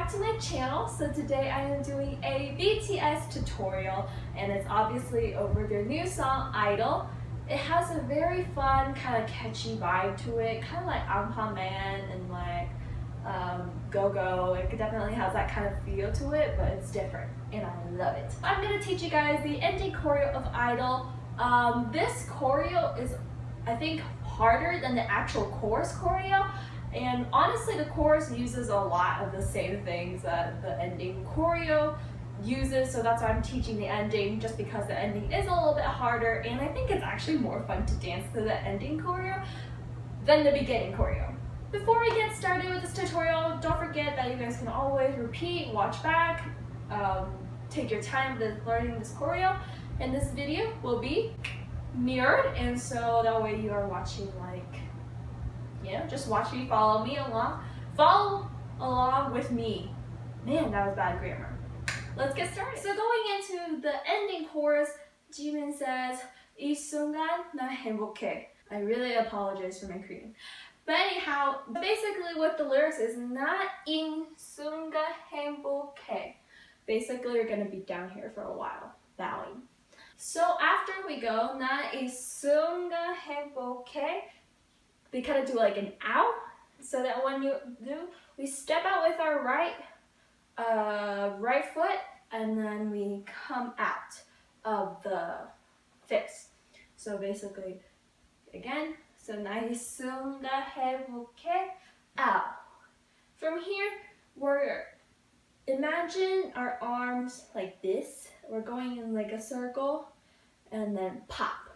back to my channel. So today I am doing a BTS tutorial, and it's obviously over their new song Idol. It has a very fun, kind of catchy vibe to it, kind of like Anpa Man and like Go Go. It definitely has that kind of feel to it, but it's different and I love it. I'm gonna teach you guys the ending choreo of Idol. This choreo is, I think, harder than the actual chorus choreo. And honestly, the chorus uses a lot of the same things that the ending choreo uses, so that's why I'm teaching the ending, just because the ending is a little bit harder, and I think it's actually more fun to dance to the ending choreo than the beginning choreo. Before we get started with this tutorial, don't forget that you guys can always repeat, watch back, take your time with learning this choreo, and this video will be mirrored, and so that way you are watching like, just watch me, follow along with me. Man, that was bad grammar. Let's get started. So going into the ending chorus, Jimin says, 이 순간 나 행복해. I really apologize for my Korean. But anyhow, basically what the lyrics is, 나 이 순간 행복해. Basically, you're gonna be down here for a while, bowing. So after we go, 나 이 순간 행복해, we kind of do like an ow, so that when you do, we step out with our right foot, and then we come out of the fist. So basically, again, so 나 이 순간 행복해, ow. From here, imagine our arms like this. We're going in like a circle, and then pop.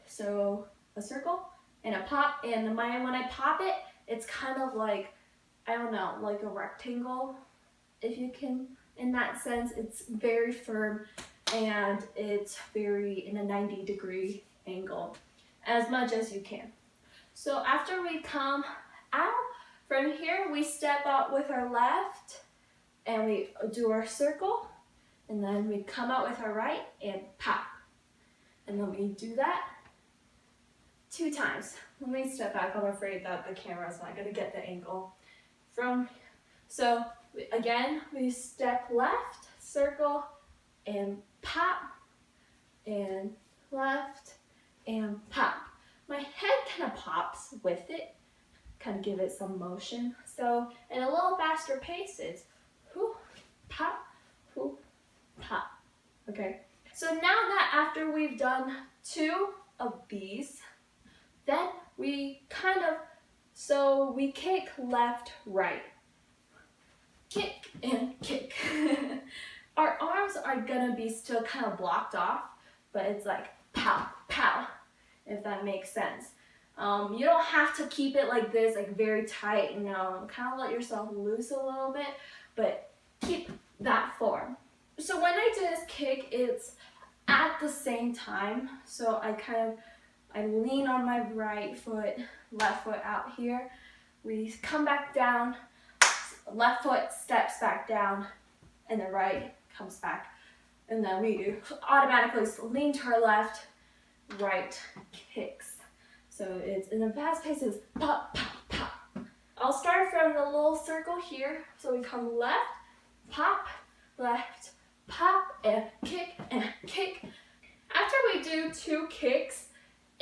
So a circle and a pop, and when I pop it, it's kind of like, I don't know, like a rectangle, if you can, in that sense. It's very firm, and it's very in a 90-degree angle, as much as you can. So after we come out, from here we step out with our left, and we do our circle, and then we come out with our right and pop, and then we do that 2 times. Let me step back. I'm afraid that the camera's not going to get the angle. So again, we step left, circle, and pop, and left, and pop. My head kind of pops with it, kind of give it some motion. So in a little faster pace, it's whoo, pop, whoo, pop. Okay. So now that after we've done 2 of these, then we we kick left, right. Kick and kick. Our arms are gonna be still kind of blocked off, but it's like pow, pow, if that makes sense. You don't have to keep it like this, like very tight, kind of let yourself loose a little bit, but keep that form. So when I do this kick, it's at the same time, so I lean on my right foot, left foot out here. We come back down, left foot steps back down, and the right comes back. And then we do automatically lean to our left, right kicks. So it's in a fast pace, it's pop, pop, pop. I'll start from the little circle here. So we come left, pop, and kick, and kick. After we do 2 kicks,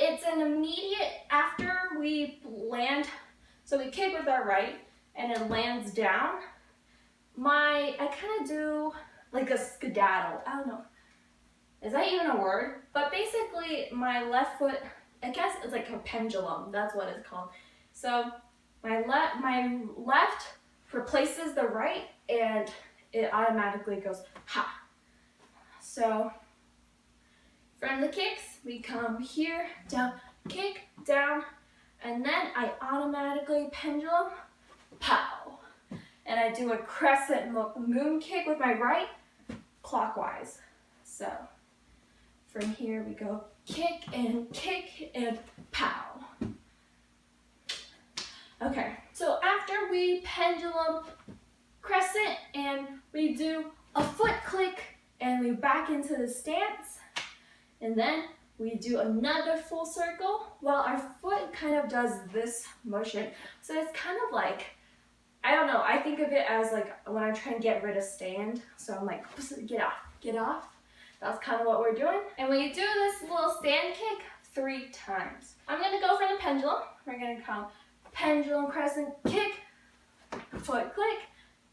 it's an immediate, after we land, so we kick with our right, and it lands down. I kind of do like a skedaddle. I don't know. Is that even a word? But basically, my left foot, I guess it's like a pendulum. That's what it's called. So my left replaces the right, and it automatically goes ha. So from the kicks, we come here, down, kick, down, and then I automatically pendulum, pow. And I do a crescent moon kick with my right, clockwise. So from here we go kick and pow. Okay, so after we pendulum, crescent, and we do a foot click, and we back into the stance, and then we do another full circle while our foot kind of does this motion. So it's kind of like, I don't know, I think think of it as like when I'm trying to get rid of stand. So I'm like, get off, get off. That's kind of what we're doing. And we do this little stand kick 3 times. I'm gonna go for the pendulum. We're gonna come pendulum crescent kick, foot click,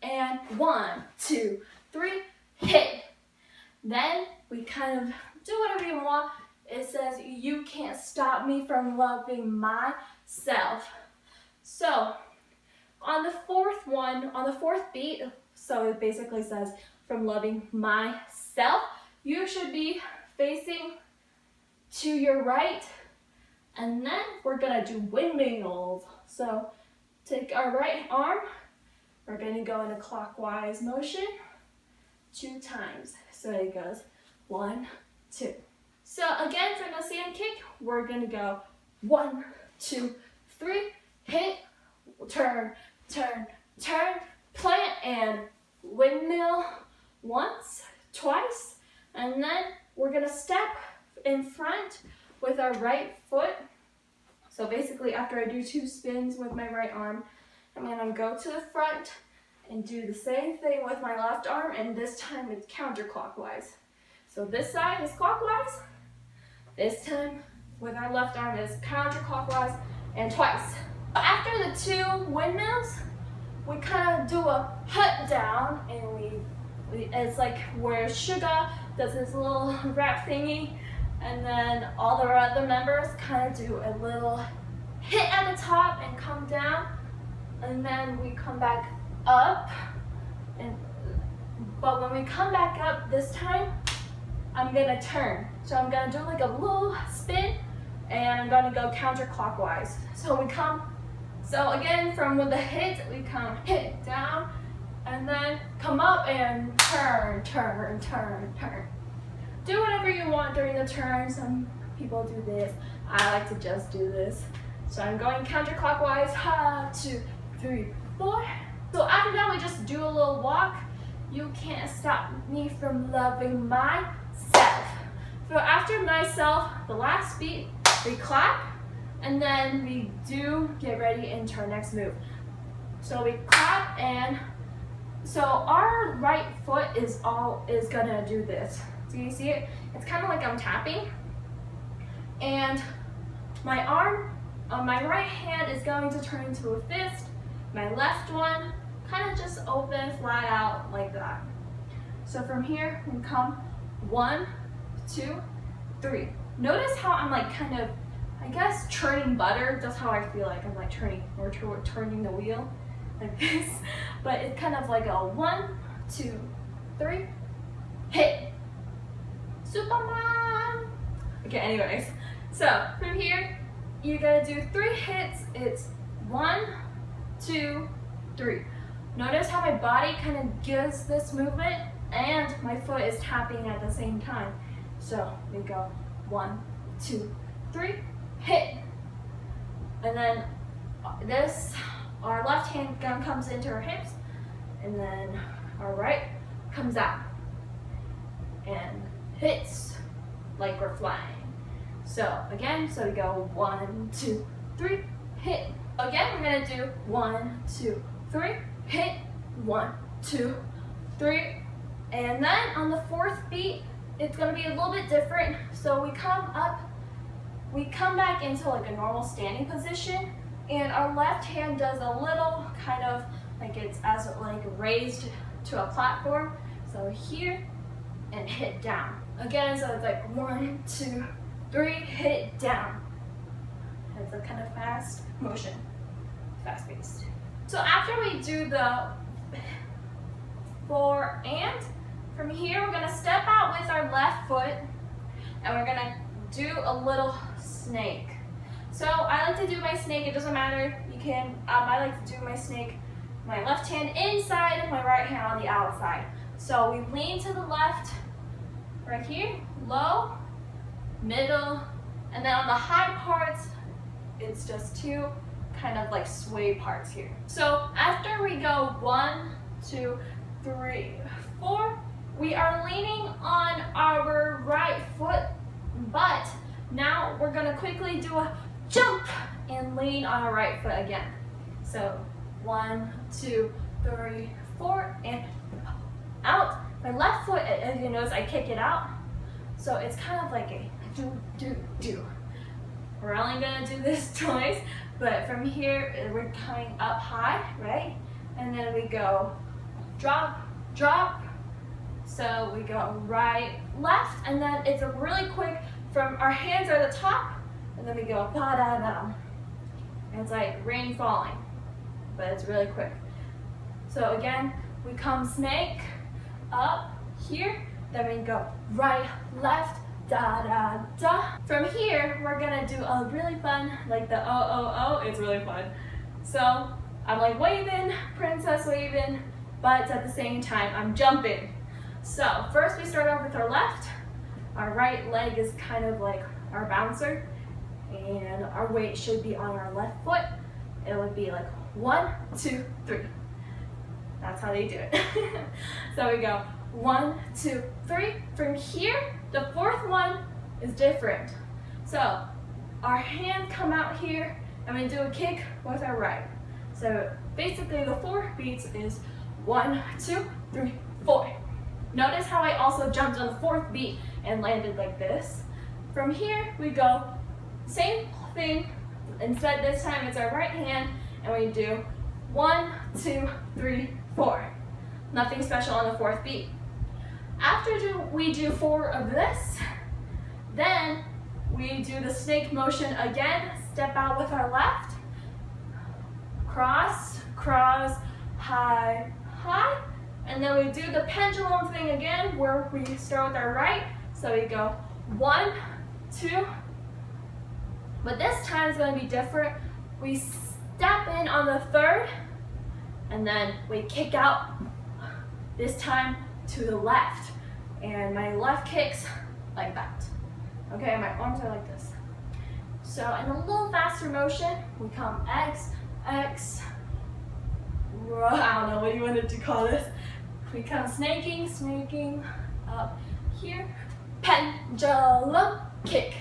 and 1, 2, 3, hit. Then we kind of do whatever you want. It says, you can't stop me from loving myself. So on the fourth beat, so it basically says, from loving myself, you should be facing to your right, and then we're gonna do windmills. So take our right arm, we're gonna go in a clockwise motion 2 times. So it goes 1, 2. So again, for the sand kick, we're gonna go 1, 2, 3, hit, turn, turn, turn, plant, and windmill once, twice, and then we're gonna step in front with our right foot. So basically, after I do 2 spins with my right arm, I'm gonna go to the front and do the same thing with my left arm, and this time it's counterclockwise. So this side is clockwise, this time with our left arm is counterclockwise, and twice. After the 2 windmills, we kind of do a hut down, and it's like where Suga does his little rap thingy, and then all the other members kind of do a little hit at the top and come down, and then we come back up. But when we come back up this time, I'm gonna turn. So I'm gonna do like a little spin, and I'm gonna go counterclockwise. So again, from with the hit, we come hit down, and then come up and turn, turn, turn, turn. Do whatever you want during the turn. Some people do this. I like to just do this. So I'm going counterclockwise, 2, 3, 4. So after that, we just do a little walk. You can't stop me from loving myself. So after myself, the last beat, we clap, and then we do get ready into our next move. So we clap, and so our right foot is gonna do this. Do you see it? It's kind of like I'm tapping, and my arm on my right hand is going to turn into a fist. My left one kind of just open, flat out like that. So from here, we come 1, 2, 3. Notice how I'm like kind of, I guess, churning butter. That's how I feel like I'm like turning the wheel like this. But it's kind of like a 1, 2, 3, hit. Superman. Okay, anyways. So from here, you're gonna do 3 hits. It's 1, 2, 3. Notice how my body kind of gives this movement, and my foot is tapping at the same time. So we go 1, 2, 3, hit. And then our left hand comes into our hips, and then our right comes out and hits like we're flying. So again, so we go 1, 2, 3, hit. Again, we're gonna do 1, 2, 3, hit, 1, 2, 3. And then on the 4th beat, it's gonna be a little bit different. So we come up, we come back into like a normal standing position, and our left hand does a little kind of like it's as like raised to a platform. So here and hit down. Again, so it's like 1, 2, 3, hit down. It's a kind of fast motion, fast paced. So after we do the 4 and, from here we're gonna step out with our left foot, and we're gonna do a little snake. So I like to do my snake, it doesn't matter, you can, I like to do my snake, my left hand inside and my right hand on the outside. So we lean to the left, right here, low, middle, and then on the high parts, it's just 2 kind of like sway parts here. So after we go 1, 2, 3, 4, we are leaning on our right foot, but now we're gonna quickly do a jump and lean on our right foot again. So 1, 2, 3, 4, and out. My left foot, as you notice, I kick it out. So it's kind of like a do, do, do. We're only gonna do this twice, but from here, we're coming up high, right? And then we go drop, drop. So we go right, left, and then it's a really quick, from our hands are the top, and then we go pa-da-da. And it's like rain falling, but it's really quick. So again, we come snake, up, here, then we go right, left, da-da-da. From here, we're gonna do a really fun, like the oh, it's really fun. So I'm like waving, princess waving, but at the same time, I'm jumping. So first we start off with our left. Our right leg is kind of like our bouncer, and our weight should be on our left foot. It would be like 1, 2, 3. That's how they do it. So we go 1, 2, 3. From here, the fourth one is different. So our hands come out here, and we do a kick with our right. So basically the 4 beats is 1, 2, 3, 4. Notice how I also jumped on the 4th beat and landed like this. From here, we go same thing. Instead, this time it's our right hand, and we do 1, 2, 3, 4. Nothing special on the 4th beat. After we do 4 of this, then we do the snake motion again. Step out with our left. Cross, cross, high, high. And then we do the pendulum thing again, where we start with our right. So we go 1, 2. But this time is going to be different. We step in on the 3rd, and then we kick out, this time to the left. And my left kicks like that. Okay, my arms are like this. So in a little faster motion, we come X, X, I don't know what you wanted to call this. We come snaking, snaking up here, pendulum kick.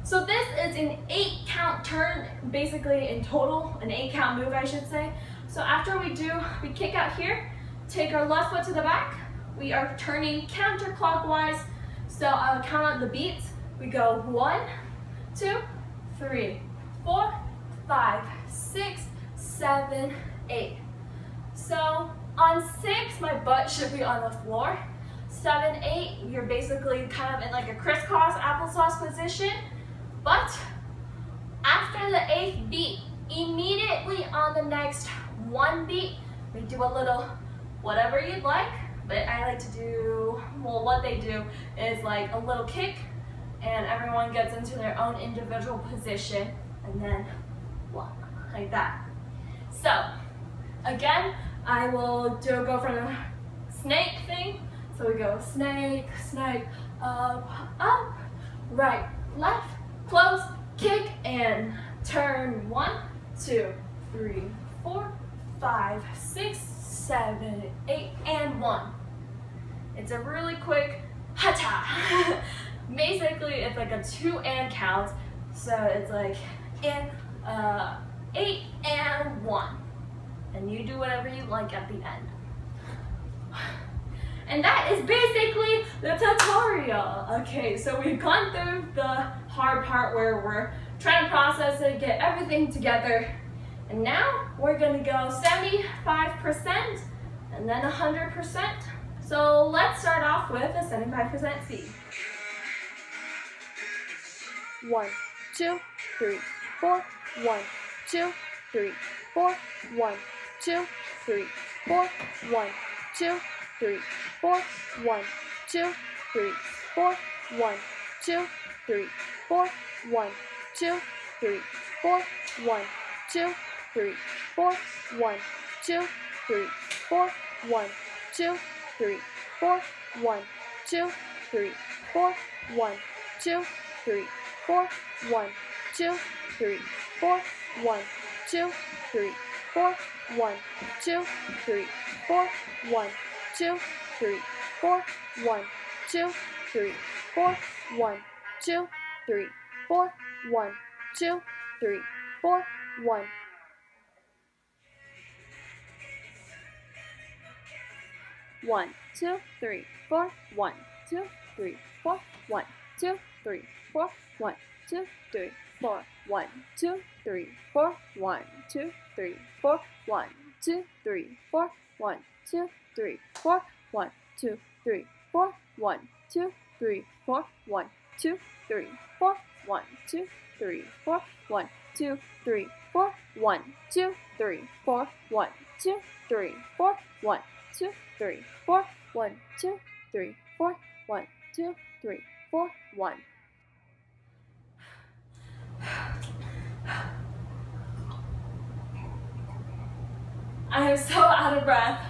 So this is an 8-count turn, basically in total, an 8-count move I should say. So after we kick out here, take our left foot to the back. We are turning counterclockwise. So I'll count out the beats. We go 1, 2, 3, 4, 5, 6, 7, 8. So on 6, my butt should be on the floor. 7, 8, you're basically kind of in like a crisscross applesauce position. But after the 8th beat, immediately on the next 1 beat, we do a little whatever you'd like. But I like to do, well, what they do is like a little kick, and everyone gets into their own individual position, and then walk like that. So again, I will go from the snake thing. So we go snake, snake, up, up, right, left, close, kick, and turn. 1, 2, 3, 4, 5, 6, 7, 8, and 1. It's a really quick hata. Basically, it's like a 2 and count. So it's like in 8 and 1. And you do whatever you like at the end. And that is basically the tutorial. Okay, so we've gone through the hard part where we're trying to process it, get everything together. And now we're gonna go 75% and then 100%. So let's start off with a 75% C. 1, 2, 3, 4, 1, 2, 3, 4, 1, 2, 3, 4, 1, 2, 3, 4, 1, 2, 3, 4, 1, 2, 3, 4, 1, 2, 3, 4, 1, 2, 3, 4, 1, 2, 3, 4, 1, 2, 3, 4, 1, 2, 3, 4, 1, 2, 3, 4, 1, 2, 3, 4, 1, 2, 3, 4, 1, 2, 3, 4, 1, 2, 3, 4, 1, 2, 3, 4, 1, 2, 3, 4, 1, 2, 3, 4, 1. 1, 2, 3, 4, 1, 2, 3, 4, 1, 2, 3, 4, 1, 2, 3, 4, 1, 2, 3, 4, 1, 2, 3, 4, 1, 2, 3, 4, 1, 2, 3, 4, 1, 2, 3, 4, 1, 2, 3, 4, 1, 2, 3, 4, 1, 2, 3, 4, 1, 2, 3, 4, 1, 2, 3, 4, 1, 2, 3, 4, 1, 2, 3, 4, 1, 2, 3, 4, 1, 2, 3, 4, 1. I am so out of breath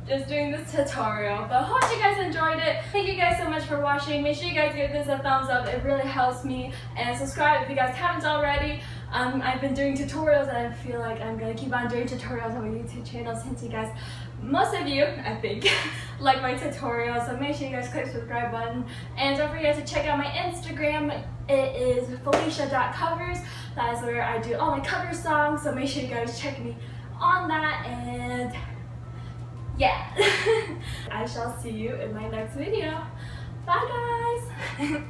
just doing this tutorial, but hope you guys enjoyed it. Thank you guys so much for watching. Make sure you guys give this a thumbs up, it really helps me, and subscribe if you guys haven't already. I've been doing tutorials and I feel like I'm gonna keep on doing tutorials on my YouTube channel since you guys, most of you, I think, like my tutorials, so make sure you guys click the subscribe button, and don't forget to check out my Instagram. It is felicia.covers. That is where I do all my cover songs, so make sure you guys check me on that, and yeah. I shall see you in my next video. Bye guys.